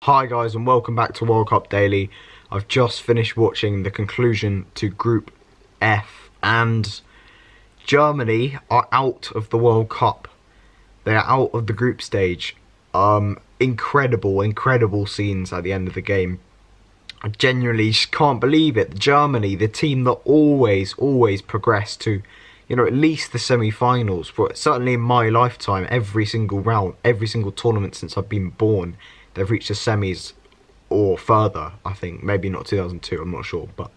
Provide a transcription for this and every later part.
Hi guys and welcome back to World Cup Daily. I've just finished watching the conclusion to Group F and Germany are out of the World Cup. They are out of the group stage. Incredible scenes at the end of the game. I genuinely just can't believe it. Germany, the team that always progress to, at least the semi-finals. But certainly in my lifetime, every single round, every single tournament since I've been born, they've reached the semis or further, I think. Maybe not 2002, I'm not sure. But,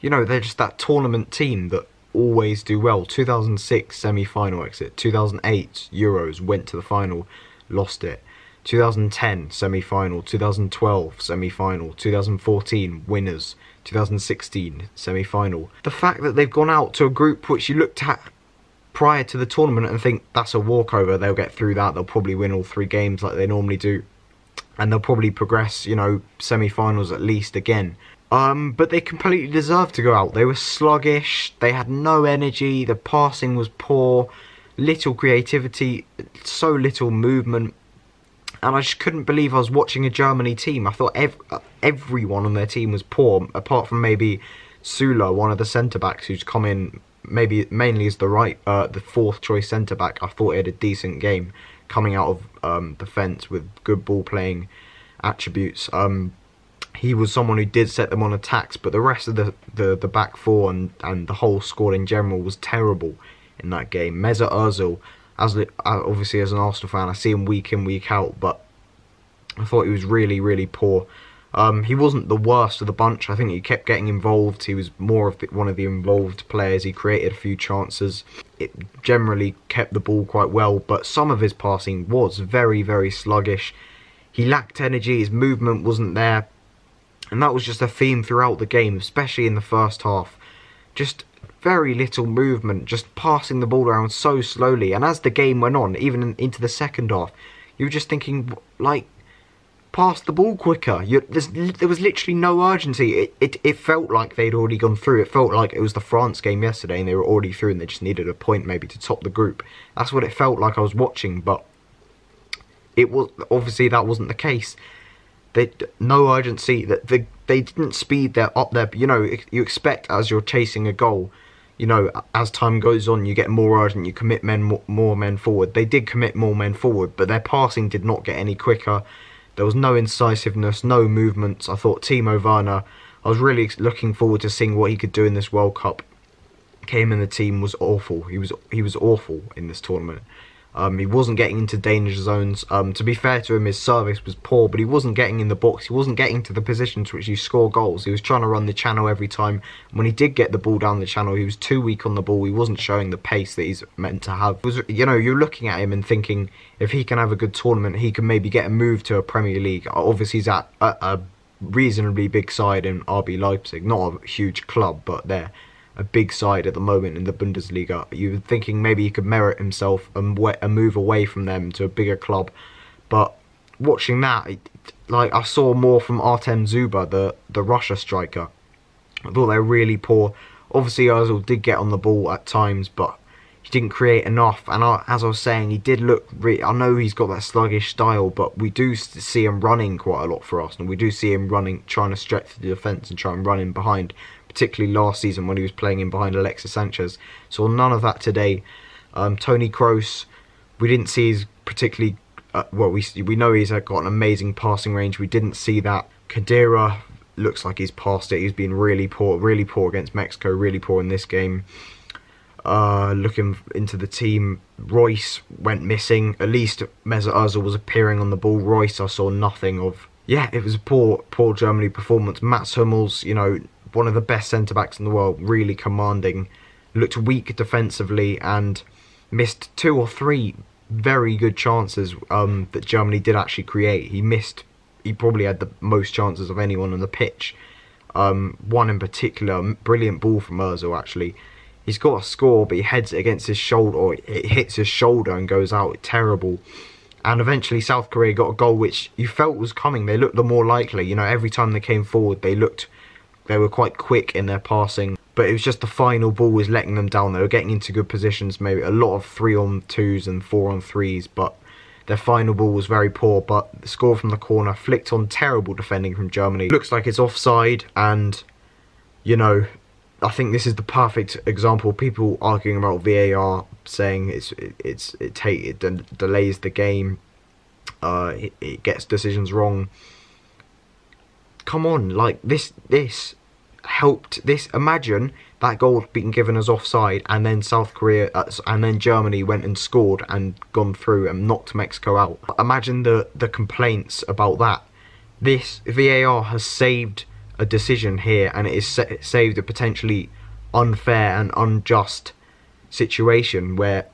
they're just that tournament team that always do well. 2006 semi-final exit. 2008 Euros, went to the final, lost it. 2010 semi-final. 2012 semi-final. 2014 winners. 2016 semi-final. The fact that they've gone out to a group which you looked at prior to the tournament and think that's a walkover, they'll get through that, they'll probably win all 3 games like they normally do, and they'll probably progress, semi-finals at least again. But they completely deserved to go out. They were sluggish, they had no energy, the passing was poor, little creativity, so little movement, and I just couldn't believe I was watching a Germany team. I thought everyone on their team was poor, apart from maybe Süle, one of the centre-backs who's come in mainly as the fourth choice centre back. I thought he had a decent game coming out of defence with good ball playing attributes. He was someone who did set them on attacks, but the rest of the back four and the whole squad in general was terrible in that game. Mesut Ozil, obviously as an Arsenal fan, I see him week in week out, but I thought he was really poor. He wasn't the worst of the bunch. I think he kept getting involved. He was more of one of the involved players. He created a few chances. It generally kept the ball quite well, but some of his passing was very sluggish. He lacked energy. His movement wasn't there. And that was just a theme throughout the game, especially in the first half. Just very little movement, just passing the ball around so slowly. And as the game went on, even into the second half, you were just thinking, pass the ball quicker. There was literally no urgency. It felt like they'd already gone through. It felt like it was the France game yesterday and they were already through and they just needed a point maybe to top the group. That's what it felt like I was watching, but it was obviously that wasn't the case. No urgency. They didn't speed up there. You expect as you're chasing a goal, as time goes on, you get more urgent, you commit more men forward. They did commit more men forward, but their passing did not get any quicker. There was no incisiveness, no movements. I thought Timo Werner, I was really looking forward to seeing what he could do in this World Cup. Came in the team, was awful. He was awful in this tournament. He wasn't getting into danger zones. To be fair to him, his service was poor, but he wasn't getting in the box. He wasn't getting to the positions which you score goals. He was trying to run the channel every time. When he did get the ball down the channel, he was too weak on the ball. He wasn't showing the pace that he's meant to have. You're looking at him and thinking, if he can have a good tournament, he can maybe get a move to a Premier League. Obviously, he's at a reasonably big side in RB Leipzig. Not a huge club, but they're a big side at the moment in the Bundesliga. You were thinking maybe he could merit himself and a move away from them to a bigger club. But watching that, I saw more from Artem Dzyuba, the Russia striker. I thought they were really poor. Obviously, Ozil did get on the ball at times, but he didn't create enough. And as I was saying, he did look I know he's got that sluggish style, but we do see him running quite a lot for Arsenal. We do see him running, trying to stretch the defence and try and run in behind, particularly last season when he was playing in behind Alexis Sanchez. So none of that today. Toni Kroos, we didn't see his particularly we know he's got an amazing passing range. We didn't see that. Khedira looks like he's past it. He's been really poor against Mexico, really poor in this game. Looking into the team, Royce went missing. At least Mesut Ozil was appearing on the ball. Royce I saw nothing of. Yeah, it was a poor Germany performance. Mats Hummels, one of the best centre-backs in the world, really commanding, looked weak defensively and missed 2 or 3 very good chances that Germany did actually create. He probably had the most chances of anyone on the pitch. One in particular, brilliant ball from Ozil actually. He's got a score, but he heads it against his shoulder, or it hits his shoulder and goes out. Terrible. And eventually South Korea got a goal which you felt was coming. They looked the more likely. Every time they came forward, they were quite quick in their passing, but it was just the final ball was letting them down. They were getting into good positions, maybe a lot of 3-on-2s and 4-on-3s, but Their final ball was very poor, but the score from the corner, flicked on, terrible defending from Germany. Looks like it's offside, and, you know, I think this is the perfect example. People arguing about VAR, saying it delays the game, it gets decisions wrong. Come on, like this helped. Imagine that goal had been given as offside, and then South Korea and then Germany went and scored and gone through and knocked Mexico out. Imagine the complaints about that. This VAR has saved a decision here, and it has saved a potentially unfair and unjust situation where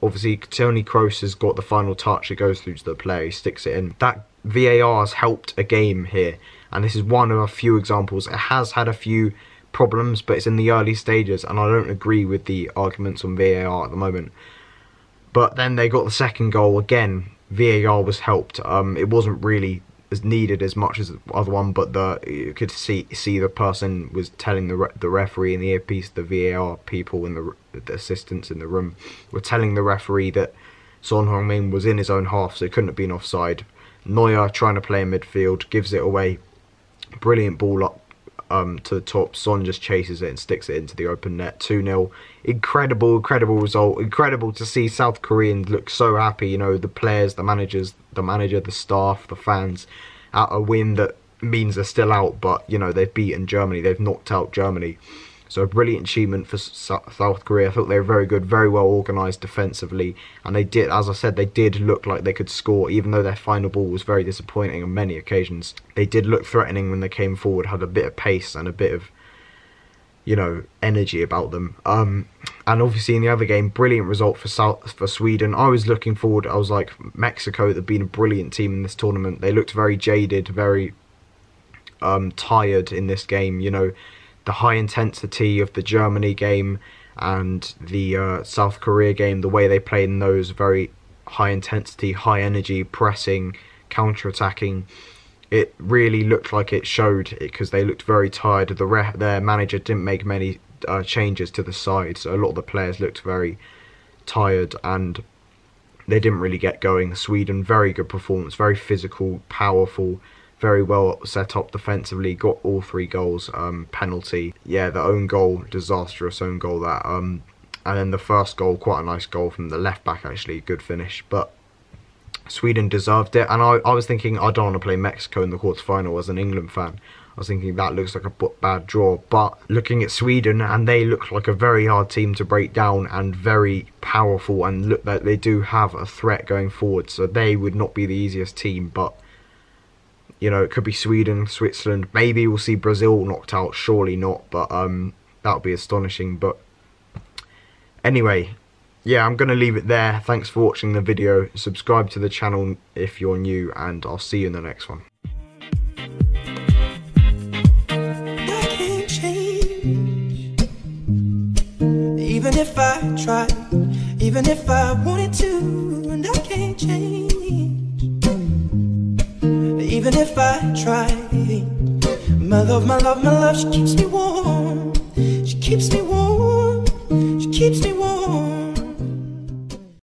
obviously Toni Kroos has got the final touch. It goes through to the player, he sticks it in. That VAR has helped a game here, and this is one of a few examples. It has had a few problems, but it's in the early stages, and I don't agree with the arguments on VAR at the moment. But then they got the second goal again. VAR was helped. It wasn't really as needed as much as the other one, but you could see the person was telling the referee in the earpiece, the VAR people and the assistants in the room were telling the referee that Son Heung-min was in his own half, so it couldn't have been offside. Neuer, trying to play in midfield, gives it away. Brilliant ball up to the top. Son just chases it and sticks it into the open net. 2-0. Incredible result. Incredible to see South Koreans look so happy. You know, the players, the managers, the staff, the fans, at a win that means they're still out, but you know, they've beaten Germany. They've knocked out Germany. So a brilliant achievement for South Korea. I thought they were very good, very well organised defensively, and they did, as I said, they did look like they could score, even though their final ball was very disappointing on many occasions. They did look threatening when they came forward, had a bit of pace and a bit of, you know, energy about them. And obviously in the other game, brilliant result for Sweden. I was looking forward. I was like, Mexico, they've been a brilliant team in this tournament. They looked very jaded, very tired in this game. You know, the high intensity of the Germany game and the South Korea game, the way they played in those, very high intensity, high energy, pressing, counter-attacking. It really looked like it showed, because they looked very tired. Their manager didn't make many changes to the side, so a lot of the players looked very tired and they didn't really get going. Sweden, very good performance, very physical, powerful, very well set up defensively, got all 3 goals. Penalty, yeah, the own goal, disastrous own goal that, and then the first goal, quite a nice goal from the left back actually, good finish. But Sweden deserved it, and I was thinking, I don't want to play Mexico in the quarterfinal as an England fan. I was thinking that looks like a bad draw, but looking at Sweden, and they look like a very hard team to break down and very powerful, and look like they do have a threat going forward, so they would not be the easiest team. But you know, it could be Sweden, Switzerland, maybe we'll see Brazil knocked out, surely not, but that would be astonishing. But anyway, yeah, I'm going to leave it there. Thanks for watching the video. Subscribe to the channel if you're new, and I'll see you in the next one. I can't change, even if I tried, even if I wanted to, and I can't change. Even if I try, my love, she keeps me warm. She keeps me warm. She keeps me warm.